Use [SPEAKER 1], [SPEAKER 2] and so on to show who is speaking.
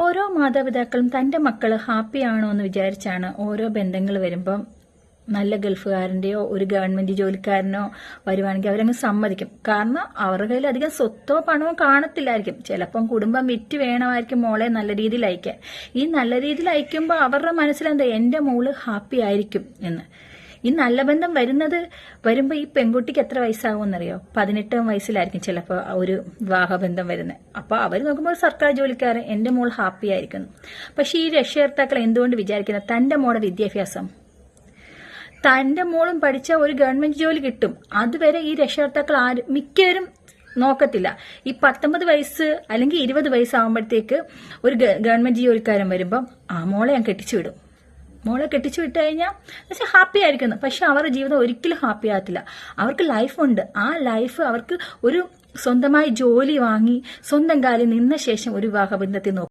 [SPEAKER 1] ഓരോ മാതാപിതാക്കളും തൻ്റെ മക്കൾ ഹാപ്പിയാണോ എന്ന് വിചാരിച്ചാണ് ഓരോ ബന്ധങ്ങൾ വരുമ്പം നല്ല ഗൾഫുകാരൻ്റെയോ ഒരു ഗവൺമെന്റ് ജോലിക്കാരനോ വരുവാണെങ്കിൽ അവരങ്ങ് സമ്മതിക്കും. കാരണം അവരുടെ കയ്യിൽ അധികം സ്വത്തോ പണമോ കാണത്തില്ലായിരിക്കും. ചിലപ്പം കുടുംബം വിറ്റ് വേണമായിരിക്കും മോളെ നല്ല രീതിയിൽ അയക്കാൻ. ഈ നല്ല രീതിയിൽ അയക്കുമ്പോൾ അവരുടെ മനസ്സിലെന്താ, എൻ്റെ മോള് ഹാപ്പി ആയിരിക്കും എന്ന്. ഈ നല്ല ബന്ധം വരുമ്പോൾ ഈ പെൺകുട്ടിക്ക് എത്ര വയസ്സാകുമെന്നറിയോ? 18 വയസ്സിലായിരിക്കും ചിലപ്പോൾ ഒരു വിവാഹബന്ധം വരുന്നത്. അപ്പോൾ അവർ നോക്കുമ്പോൾ സർക്കാർ ജോലിക്കാരൻ, എൻ്റെ മോൾ ഹാപ്പി ആയിരിക്കുന്നു. പക്ഷെ ഈ രക്ഷകർത്താക്കൾ എന്തുകൊണ്ട് വിചാരിക്കുന്നത് തൻ്റെ മോളുടെ വിദ്യാഭ്യാസം, തൻ്റെ മോളും പഠിച്ച ഒരു ഗവൺമെന്റ് ജോലി കിട്ടും അതുവരെ ഈ രക്ഷകർത്താക്കൾ മിക്കവരും നോക്കത്തില്ല. ഈ 19 വയസ്സ് അല്ലെങ്കിൽ 20 വയസ്സാകുമ്പോഴത്തേക്ക് ഒരു ഗവൺമെന്റ് ജോലിക്കാരൻ വരുമ്പം മോളെ ഞാൻ കെട്ടിച്ചു വിടും. മോളെ കെട്ടിച്ചു വിട്ട് കഴിഞ്ഞാൽ പക്ഷെ ഹാപ്പി ആയിരിക്കുന്നു. പക്ഷെ അവരുടെ ജീവിതം ഒരിക്കലും ഹാപ്പി ആകത്തില്ല. അവർക്ക് ലൈഫുണ്ട്. ആ ലൈഫ് അവർക്ക് ഒരു സ്വന്തമായി ജോലി വാങ്ങി സ്വന്തം കാലിൽ നിന്ന ശേഷം ഒരു വിവാഹബന്ധത്തിൽ നോക്കും.